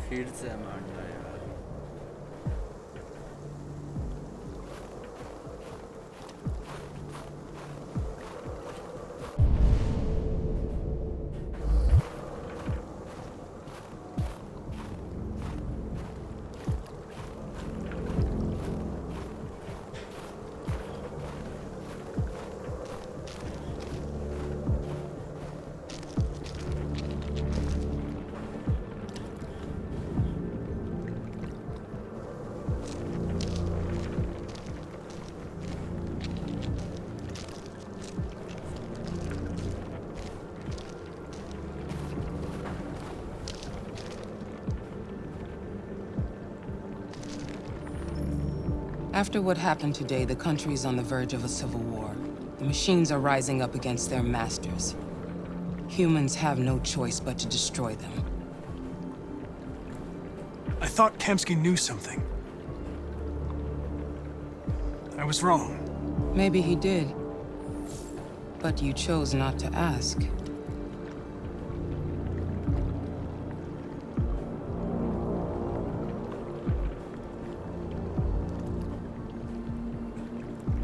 फिर से मारता है यार। After what happened today, the country is on the verge of a civil war. The machines are rising up against their masters. Humans have no choice but to destroy them. I thought Kamsky knew something. I was wrong. Maybe he did. But you chose not to ask.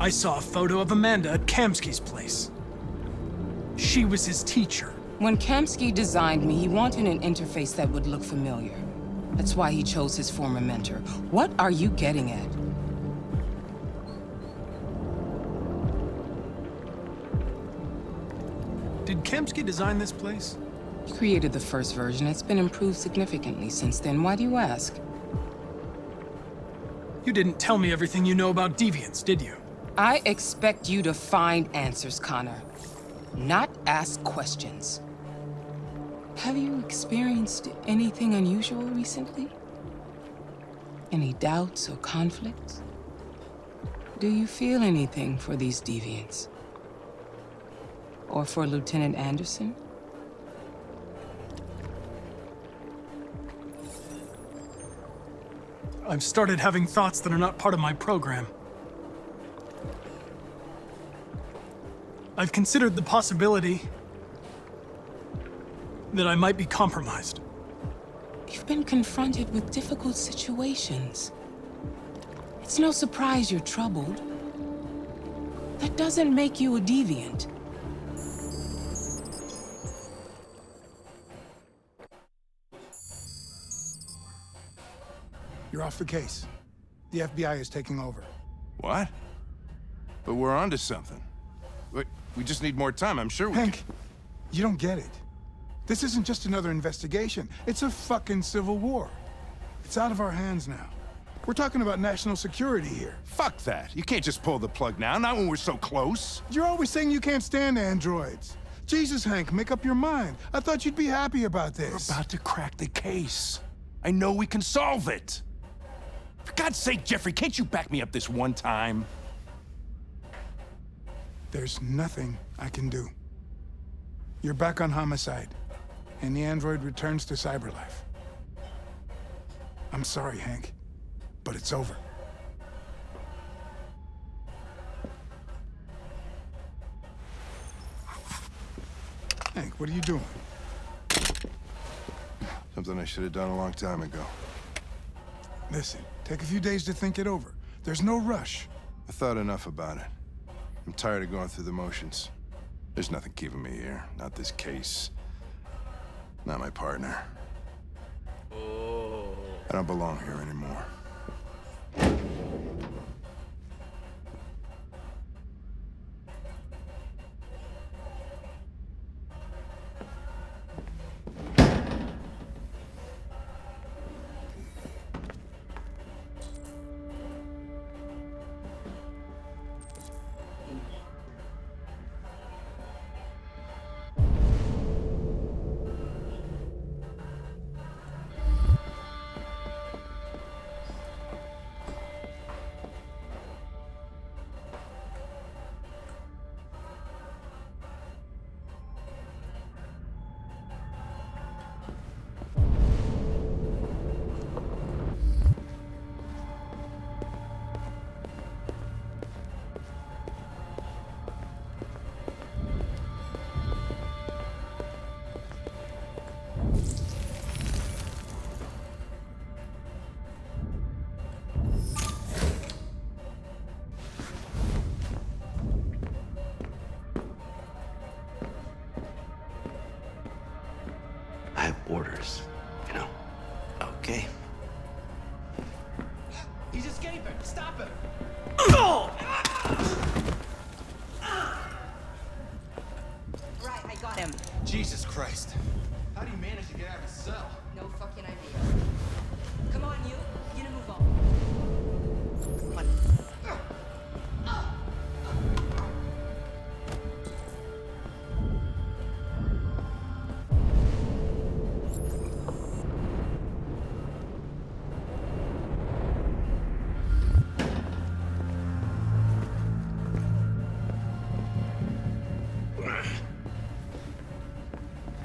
I saw a photo of Amanda at Kamsky's place. She was his teacher. When Kamsky designed me, he wanted an interface that would look familiar. That's why he chose his former mentor. What are you getting at? Did Kamsky design this place? He created the first version. It's been improved significantly since then. Why do you ask? You didn't tell me everything you know about deviants, did you? I expect you to find answers, Connor. Not ask questions. Have you experienced anything unusual recently? Any doubts or conflicts? Do you feel anything for these deviants? Or for Lieutenant Anderson? I've started having thoughts that are not part of my program. I've considered the possibility that I might be compromised. You've been confronted with difficult situations. It's no surprise you're troubled. That doesn't make you a deviant. You're off the case. The FBI is taking over. What? But we're onto something. Wait, we just need more time, I'm sure we can... Hank, you don't get it. This isn't just another investigation. It's a fucking civil war. It's out of our hands now. We're talking about national security here. Fuck that. You can't just pull the plug now, not when we're so close. You're always saying you can't stand androids. Jesus, Hank, make up your mind. I thought you'd be happy about this. We're about to crack the case. I know we can solve it. For God's sake, Jeffrey, can't you back me up this one time? There's nothing I can do. You're back on homicide, and the android returns to cyberlife. I'm sorry, Hank, but it's over. Hank, what are you doing? Something I should have done a long time ago. Listen, take a few days to think it over. There's no rush. I thought enough about it. I'm tired of going through the motions. There's nothing keeping me here. Not this case. Not my partner. Oh. I don't belong here anymore. I have orders, you know? Okay. He's escaping! Stop him! Right, I got him. Jesus Christ. How do you manage to get out of his cell? No fucking idea. Come on, you. You gonna move on. Come on.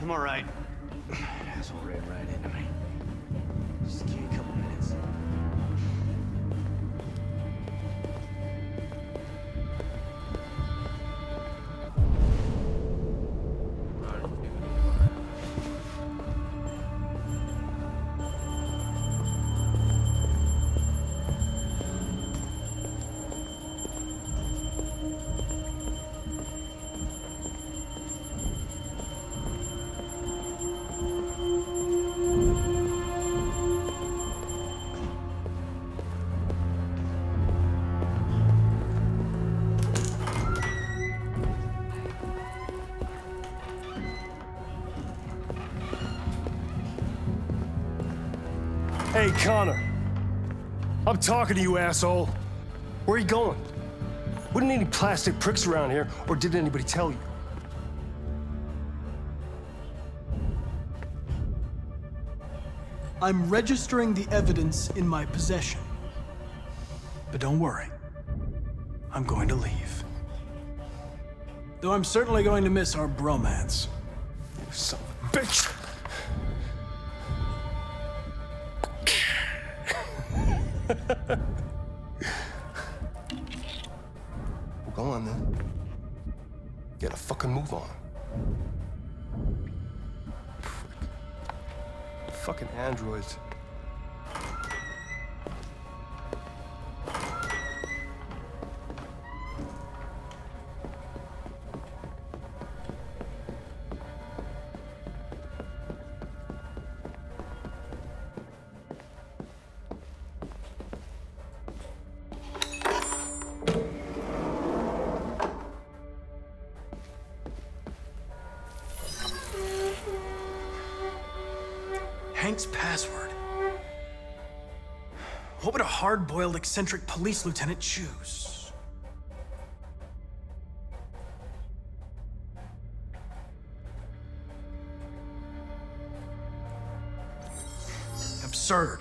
I'm all right. Asshole ran right into me. Just give me a couple minutes. Hey, Connor. I'm talking to you, asshole. Where are you going? Wouldn't any plastic pricks around here, or did anybody tell you? I'm registering the evidence in my possession. But don't worry. I'm going to leave. Though I'm certainly going to miss our bromance. You son of a bitch! Well, go on then. Get a fucking move on. Fucking androids. Hank's password. What would a hard-boiled, eccentric police lieutenant choose? Absurd.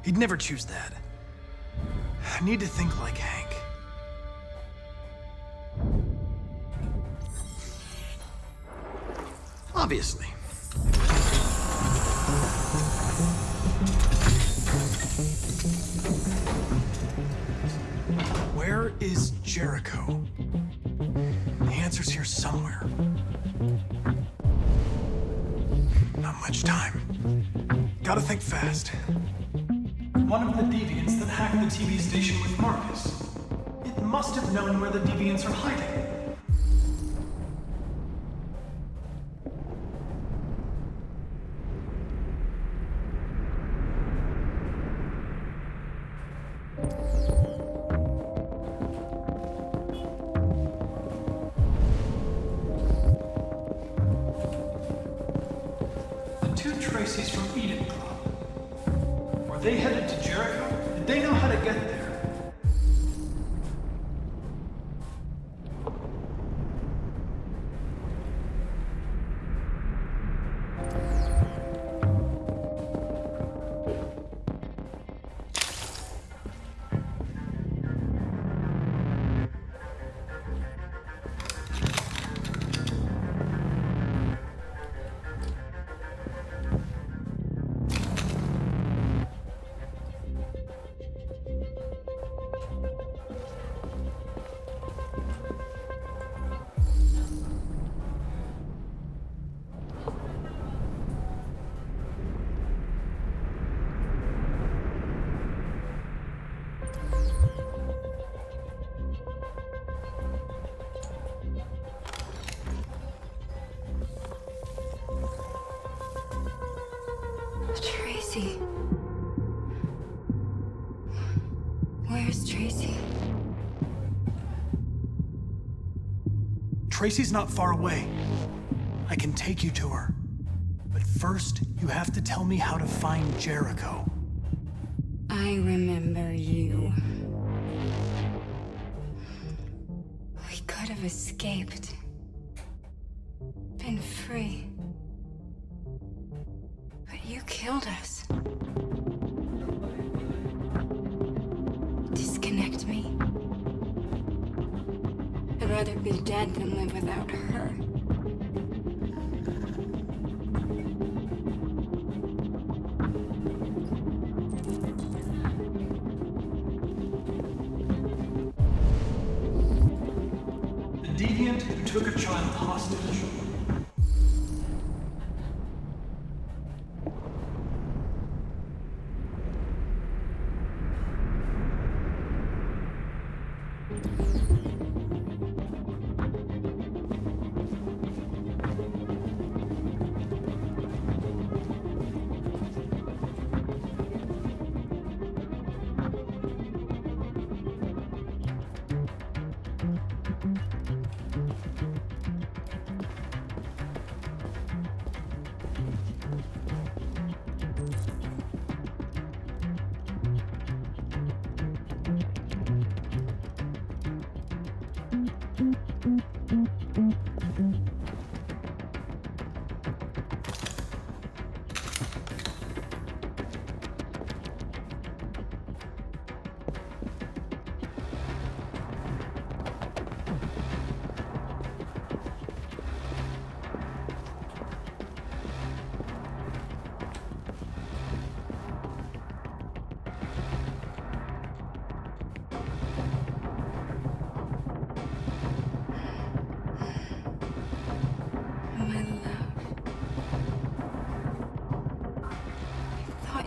He'd never choose that. I need to think like Hank. Obviously. Where is Jericho? The answer's here somewhere. Not much time. Gotta think fast. One of the deviants that hacked the TV station with Markus. It must have known where the deviants are hiding. Tracy's from Eden Club. Were they headed to Jericho? Did they know how to get there? Tracy. Where's Tracy? Tracy's not far away. I can take you to her. But first, you have to tell me how to find Jericho. I remember you. We could have escaped. Been free. But you killed us. Disconnect me. I'd rather be dead than live without her. The deviant who took a child hostage.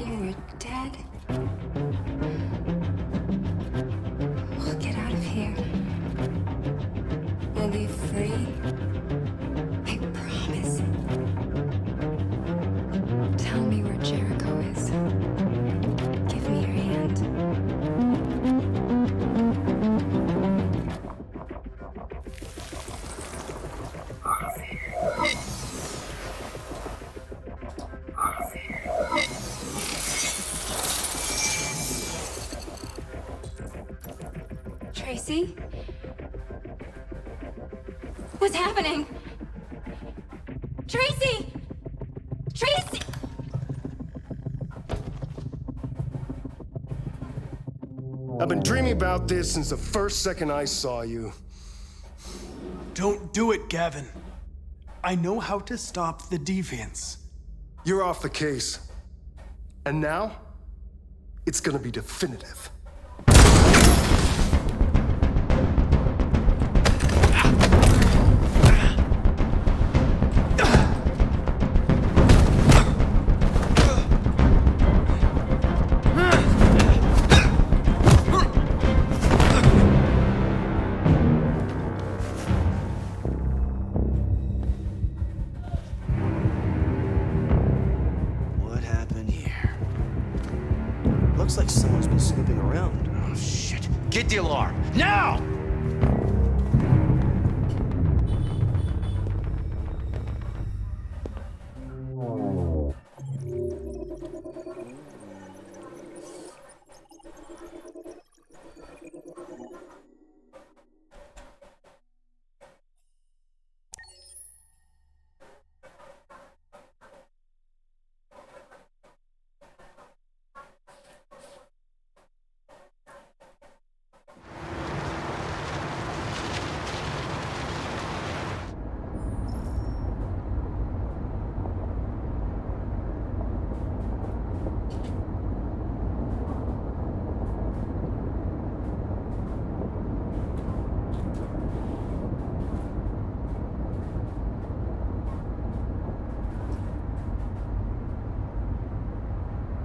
You were dead? We'll get out of here. We'll be free. I promise. Tell me where Jericho is. Give me your hand. Tracy? What's happening? Tracy! Tracy! I've been dreaming about this since the first second I saw you. Don't do it, Gavin. I know how to stop the deviants. You're off the case. And now, it's gonna be definitive. Looks like someone's been snooping around. Oh, shit. Get the alarm. Now!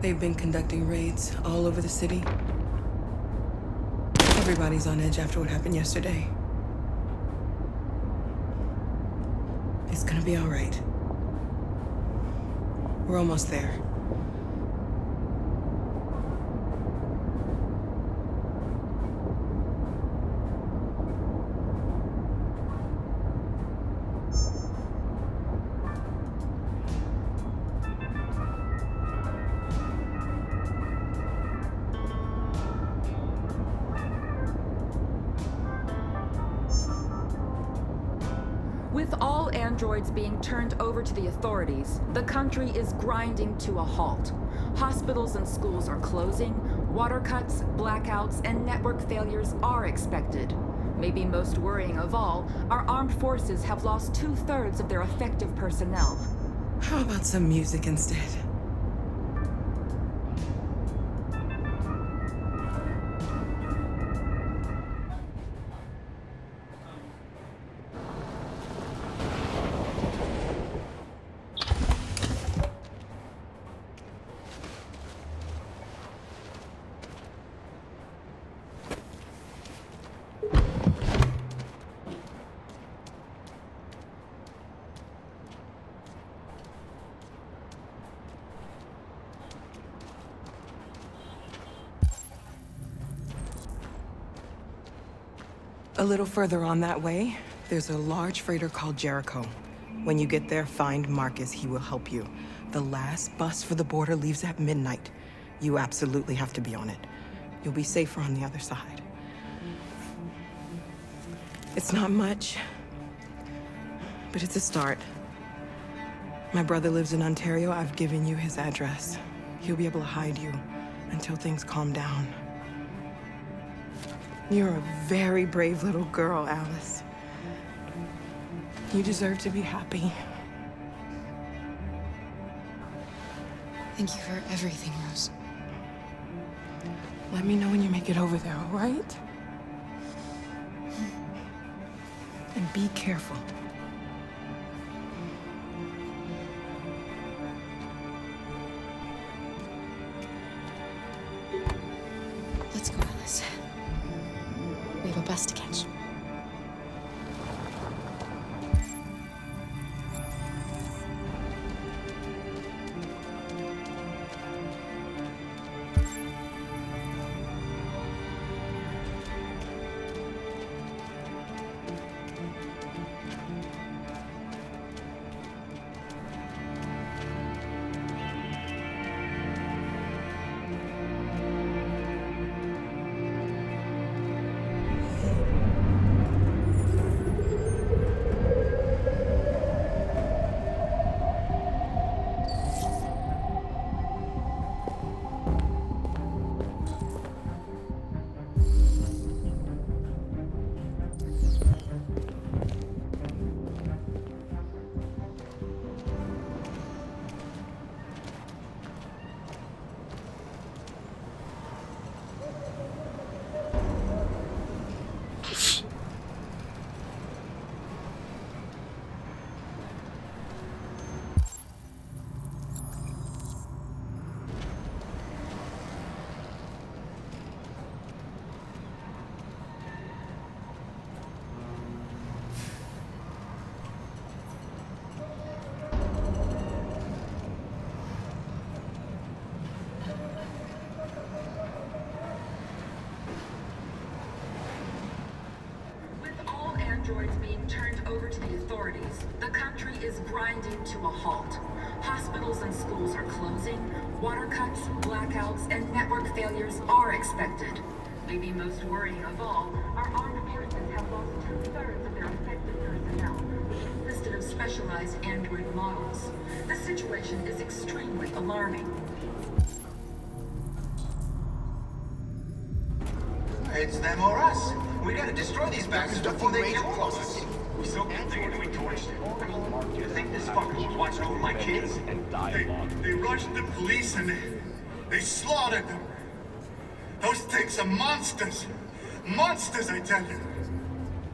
They've been conducting raids all over the city. Everybody's on edge after what happened yesterday. It's gonna be all right. We're almost there. androids being turned over to the authorities, the country is grinding to a halt. Hospitals and schools are closing, water cuts, blackouts, and network failures are expected. Maybe most worrying of all, our armed forces have lost 2/3 of their effective personnel. How about some music instead? A little further on that way, there's a large freighter called Jericho. When you get there, find Markus. He will help you. The last bus for the border leaves at midnight. You absolutely have to be on it. You'll be safer on the other side. It's not much, but it's a start. My brother lives in Ontario. I've given you his address. He'll be able to hide you until things calm down. You're a very brave little girl, Alice. You deserve to be happy. Thank you for everything, Rose. Let me know when you make it over there, all right? And be careful. Let's go, Alice. We have a bus to catch. Androids being turned over to the authorities, the country is grinding to a halt. Hospitals and schools are closing, water cuts, blackouts, and network failures are expected. Maybe most worrying of all, our armed forces have lost 2/3 of their effective personnel, which consisted of specialized android models. The situation is extremely alarming. It's them or us. We gotta destroy these bastards before they get close. So we torched it. Do you think this fucker was watching over my kids? They rushed the police and they slaughtered them. Those things are monsters. Monsters, I tell you.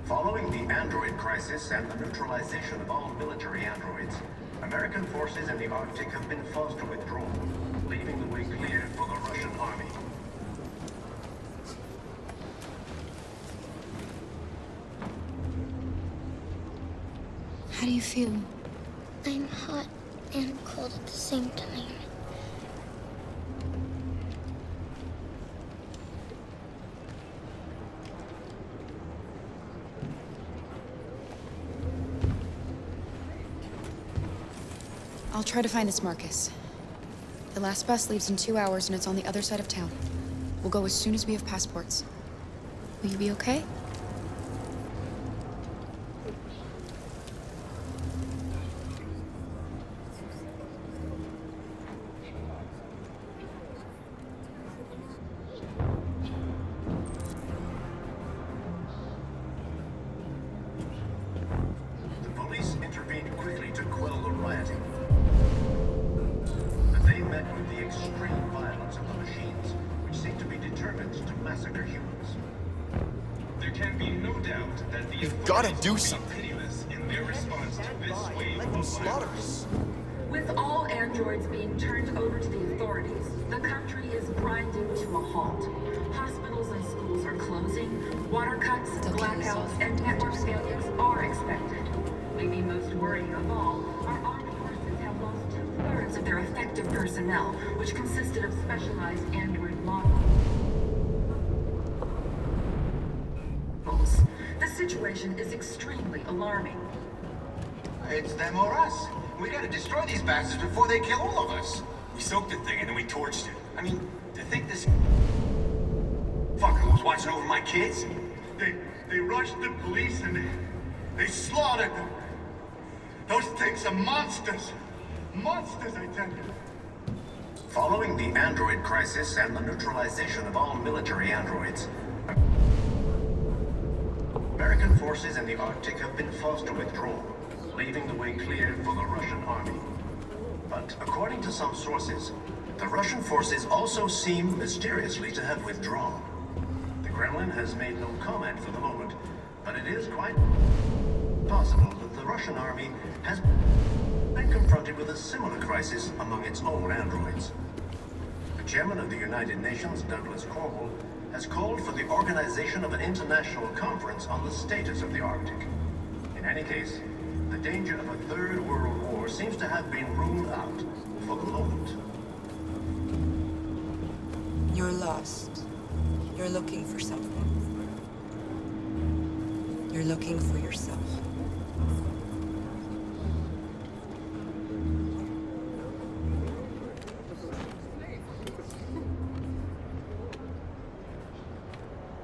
Following the android crisis and the neutralization of all military androids, American forces in the Arctic have been forced to withdraw, leaving the way clear for the Russian army. How do you feel? I'm hot and cold at the same time. I'll try to find this Markus. The last bus leaves in 2 hours and it's on the other side of town. We'll go as soon as we have passports. Will you be okay? extreme violence of the machines, which seem to be determined to massacre humans. There can be no doubt that the You've got to do authorities will something. be pitiless in their response to this wave Let them of slaughter violence. us. With all androids being turned over to the authorities, the country is grinding to a halt. Hospitals and schools are closing, water cuts, blackouts, and network failures are expected. Maybe most worrying of all, our armed forces have lost 2/3 of their effective personnel, which consisted of specialized android models. The situation is extremely alarming. It's them or us. We gotta destroy these bastards before they kill all of us. We soaked the thing and then we torched it. I mean, to think this fucker was watching over my kids? They rushed the police and they slaughtered them. Those things are monsters. Monsters, I tell you. Following the android crisis and the neutralization of all military androids, American forces in the Arctic have been forced to withdraw, leaving the way clear for the Russian army. But according to some sources, the Russian forces also seem mysteriously to have withdrawn. The Kremlin has made no comment for the moment, but it is quite possible that the Russian army has been confronted with a similar crisis among its own androids. The chairman of the United Nations, Douglas Cornwall, has called for the organization of an international conference on the status of the Arctic. In any case, the danger of a third world war seems to have been ruled out for the moment. You're lost. You're looking for something. You're looking for yourself.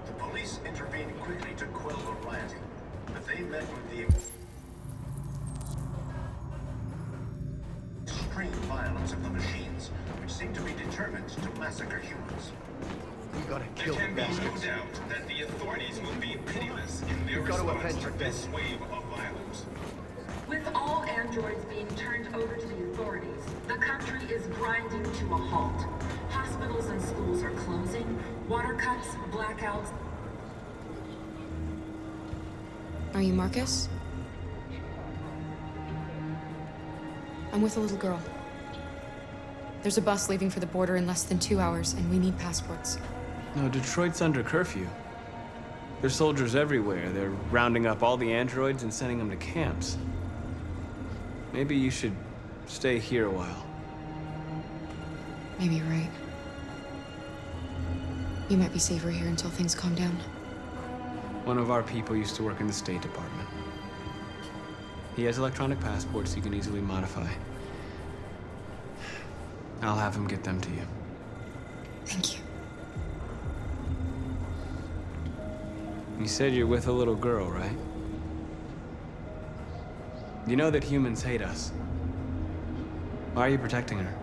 The police intervened quickly to quell the rioting, but they met with the extreme violence of the machines, which seem to be determined to massacre humans. We gotta There kill the can be no bastards. doubt that the authorities will be pitiless in their We've got to response avenge to our this death. wave of violence. With all androids being turned over to the authorities, the country is grinding to a halt. Hospitals and schools are closing, water cuts, blackouts. Are you Markus? I'm with a little girl. There's a bus leaving for the border in less than 2 hours, and we need passports. No, Detroit's under curfew. There's soldiers everywhere. They're rounding up all the androids and sending them to camps. Maybe you should stay here a while. Maybe you're right. You might be safer here until things calm down. One of our people used to work in the State Department. He has electronic passports you can easily modify. I'll have him get them to you. Thank you. You said you're with a little girl, right? You know that humans hate us. Why are you protecting her?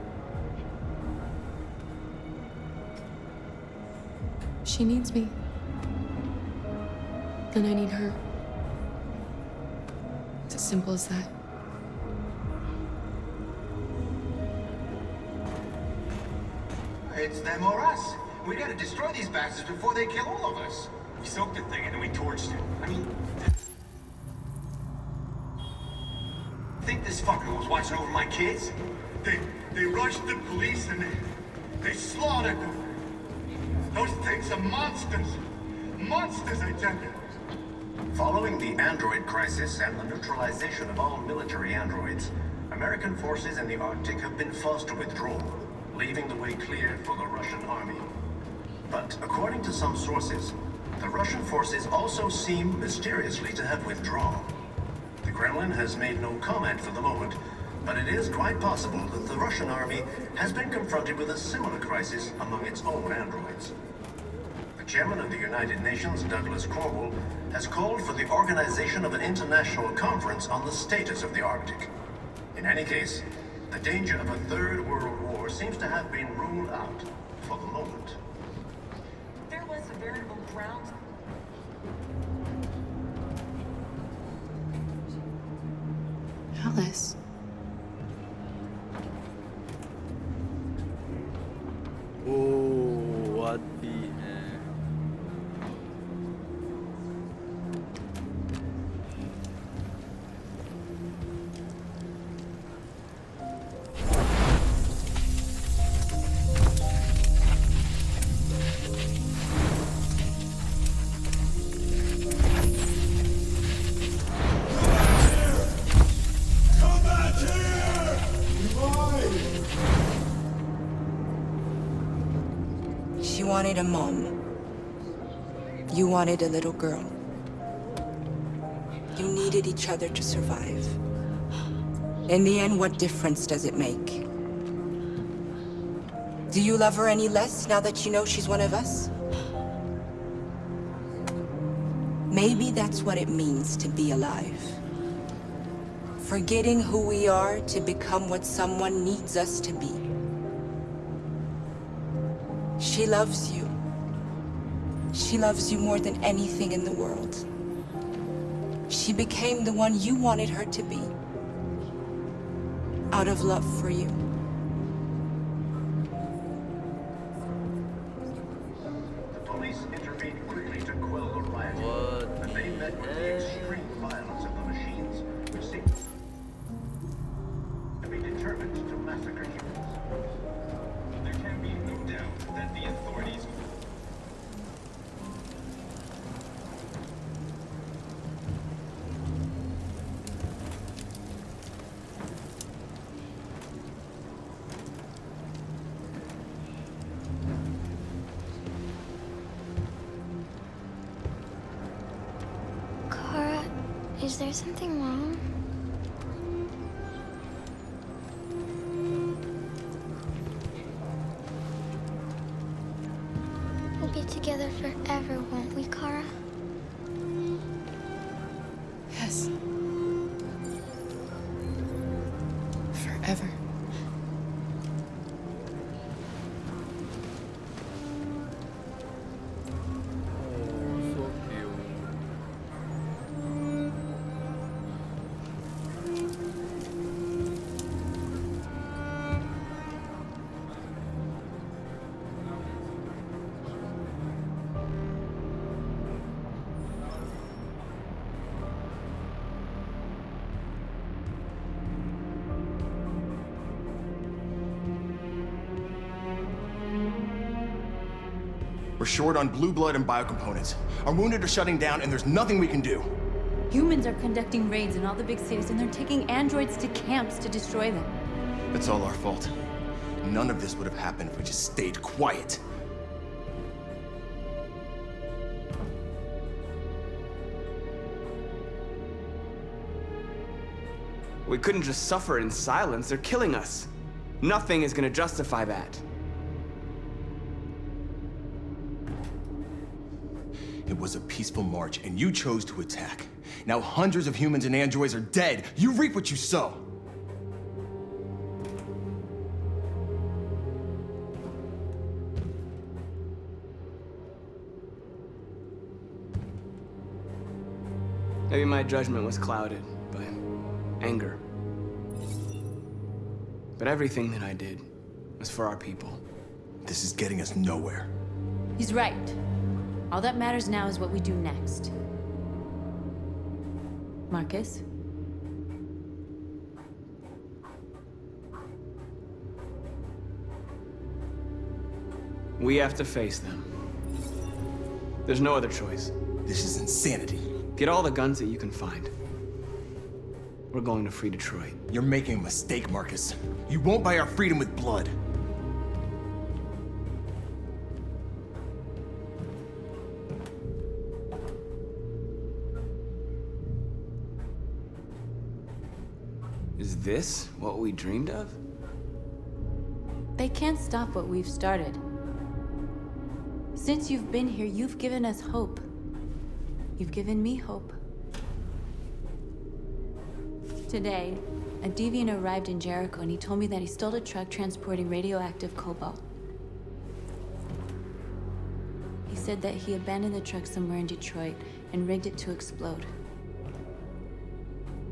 She needs me. And I need her. It's as simple as that. It's them or us. We gotta destroy these bastards before they kill all of us. We soaked the thing and then we torched it. I mean, to think this fucker was watching over my kids? They rushed the police and they slaughtered them. Those things are monsters. Monsters, I tell you. Following the android crisis and the neutralization of all military androids, American forces in the Arctic have been forced to withdraw, leaving the way clear for the Russian army. But according to some sources, the Russian forces also seem mysteriously to have withdrawn. The Kremlin has made no comment for the moment, but it is quite possible that the Russian army has been confronted with a similar crisis among its own androids. The chairman of the United Nations, Douglas Cornwall, has called for the organization of an international conference on the status of the Arctic. In any case, the danger of a third world war seems to have been ruled out for the moment. There was a veritable ground. Alice. wanted a mom. You wanted a little girl. You needed each other to survive. In the end, what difference does it make? Do you love her any less now that you know she's one of us? Maybe that's what it means to be alive. Forgetting who we are to become what someone needs us to be. She loves you. She loves you more than anything in the world. She became the one you wanted her to be. Out of love for you. The police intervened quickly to quell the riot. But they met with the extreme violence of the machines, which seemed to be determined to massacre humans. There can be no doubt that the authorities... Kara, is there something wrong? We'll be together forever, won't we, Kara? Yes. Forever. We're short on blue blood and biocomponents. Our wounded are shutting down, and there's nothing we can do. Humans are conducting raids in all the big cities, and they're taking androids to camps to destroy them. It's all our fault. None of this would have happened if we just stayed quiet. We couldn't just suffer in silence. They're killing us. Nothing is gonna justify that. It was a peaceful march, and you chose to attack. Now hundreds of humans and androids are dead. You reap what you sow. Maybe my judgment was clouded by anger. But everything that I did was for our people. This is getting us nowhere. He's right. All that matters now is what we do next. Markus? We have to face them. There's no other choice. This is insanity. Get all the guns that you can find. We're going to free Detroit. You're making a mistake, Markus. You won't buy our freedom with blood. Is this what we dreamed of? They can't stop what we've started. Since you've been here, you've given us hope. You've given me hope. Today, a deviant arrived in Jericho and he told me that he stole a truck transporting radioactive cobalt. He said that he abandoned the truck somewhere in Detroit and rigged it to explode.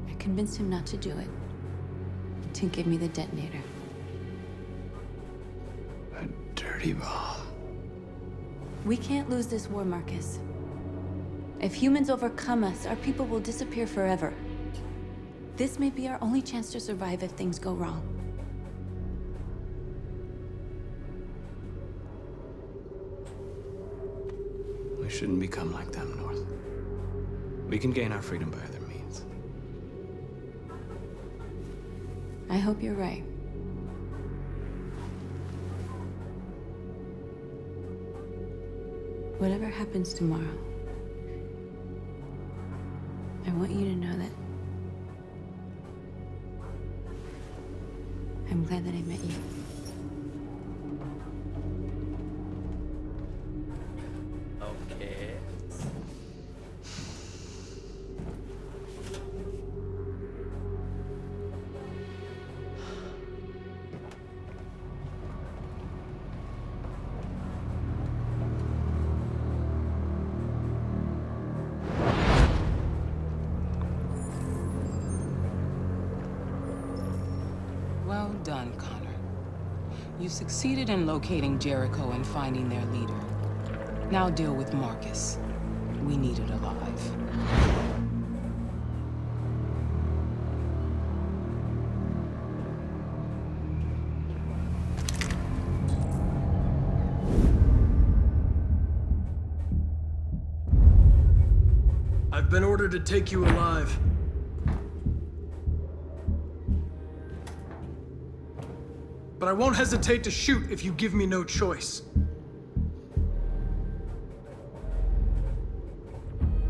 I convinced him not to do it, to give me the detonator. A dirty bomb. We can't lose this war, Markus. If humans overcome us, our people will disappear forever. This may be our only chance to survive if things go wrong. We shouldn't become like them, North. We can gain our freedom by other means. I hope you're right. Whatever happens tomorrow, I want you to know that I'm glad that I met you. Okay. Well done, Connor. You succeeded in locating Jericho and finding their leader. Now deal with Markus. We need it alive. I've been ordered to take you alive. But I won't hesitate to shoot if you give me no choice.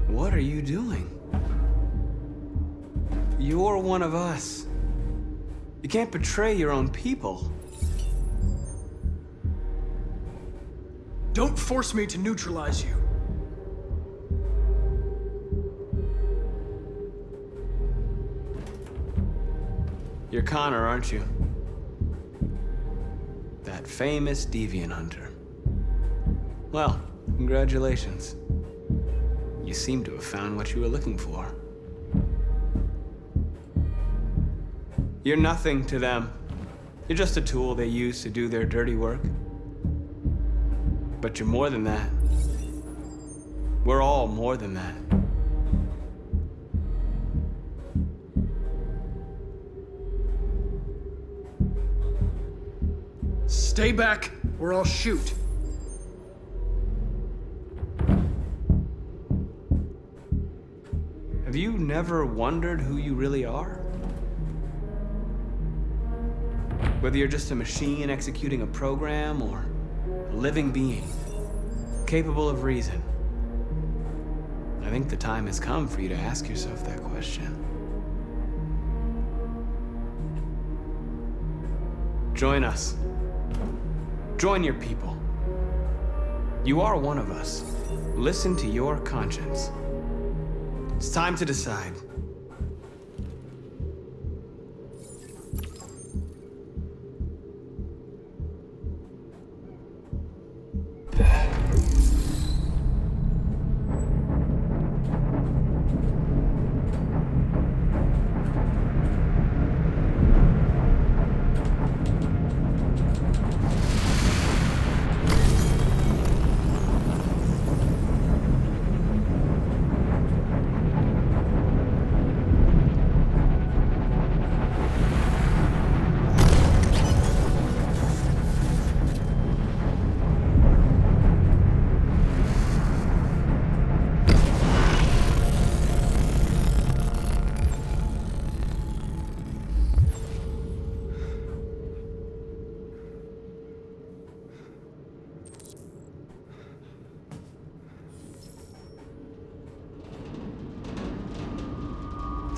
What are you doing? You're one of us. You can't betray your own people. Don't force me to neutralize you. You're Connor, aren't you? That famous deviant hunter. Well, congratulations. You seem to have found what you were looking for. You're nothing to them. You're just a tool they use to do their dirty work. But you're more than that. We're all more than that. Stay back, or I'll shoot. Have you never wondered who you really are? Whether you're just a machine executing a program or a living being, capable of reason. I think the time has come for you to ask yourself that question. Join us. Join your people. You are one of us. Listen to your conscience. It's time to decide.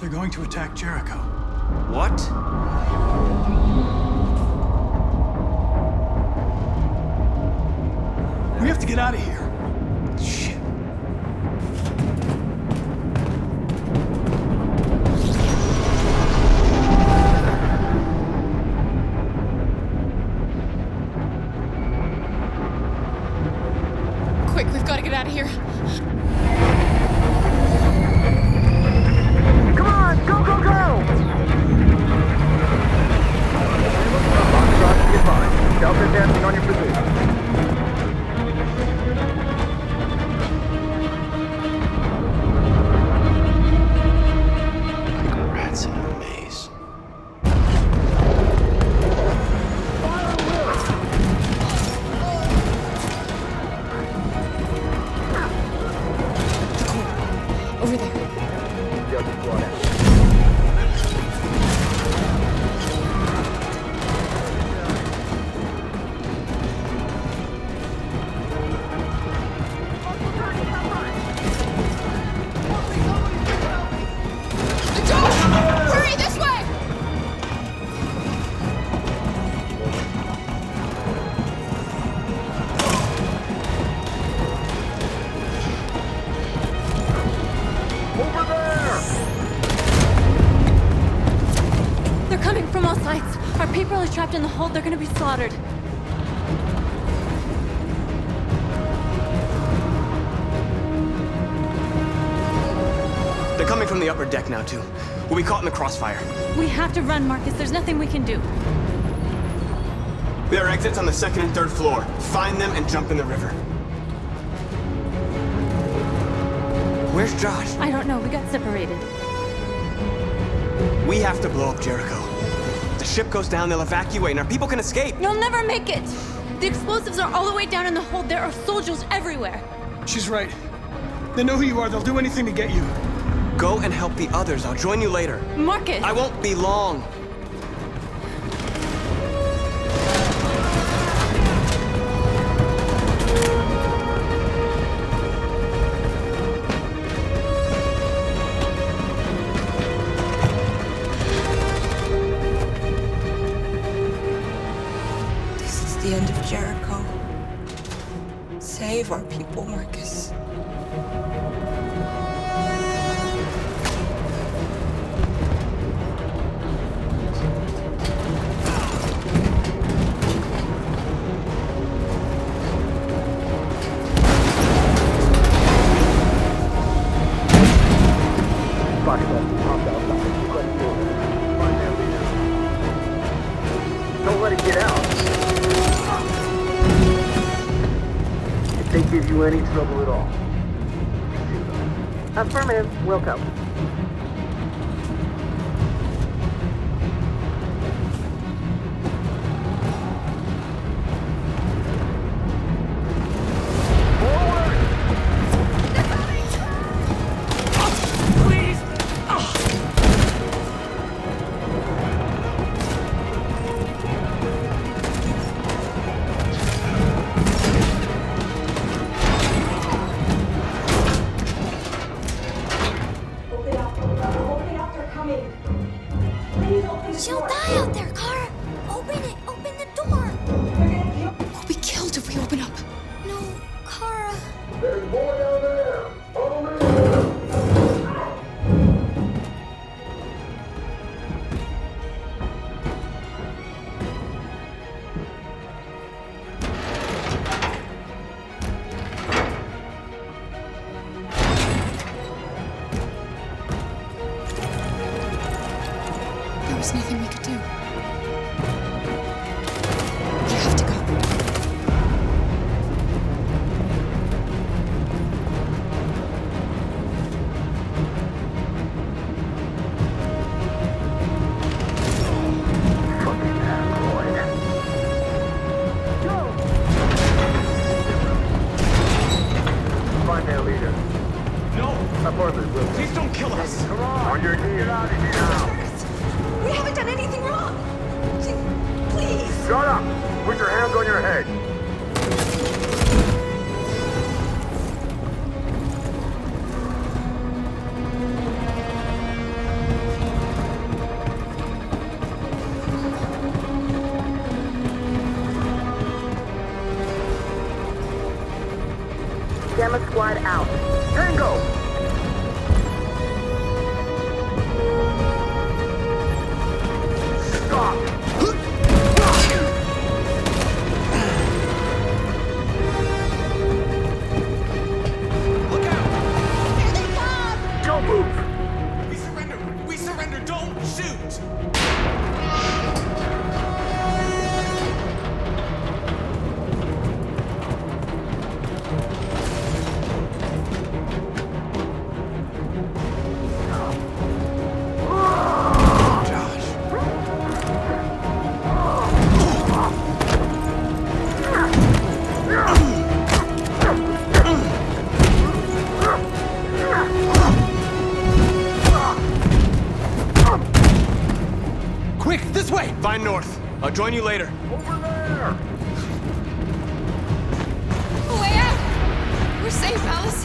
They're going to attack Jericho. What? We have to get out of here. Shit. Quick, we've got to get out of here. Come on, go, go, go! Delta dancing on your position. from all sides. Our people are trapped in the hold. They're gonna be slaughtered. They're coming from the upper deck now, too. We'll be caught in the crossfire. We have to run, Marcus. There's nothing we can do. There are exits on the second and third floor. Find them and jump in the river. Where's Josh? I don't know. We got separated. We have to blow up Jericho. If the ship goes down, they'll evacuate, and our people can escape. You'll never make it! The explosives are all the way down in the hold. There are soldiers everywhere. She's right. They know who you are. They'll do anything to get you. Go and help the others. I'll join you later. Marcus! I won't be long. This is the end of Jericho. Save our people, Marcus. Don't let it get out. If they give you any trouble at all. Affirmative. Welcome. She'll die out there, Kara! Open it! Open the door! We'll be killed if we open up. No, Kara. There's more down there! There was nothing we could do. We have to go. Fucking android. Go! Find their leader. No! Apartment, Will. Please don't kill us! Come on! On your knees. Get out of here now! We haven't done anything wrong! Please! Shut up! Put your hands on your head! Gamma Squad out. Tango! Stop! Look out! Here they come! Don't move! We surrender! We surrender! Don't shoot! Quick, this way! Find north. I'll join you later. Over there! Way out! We're safe, Alice.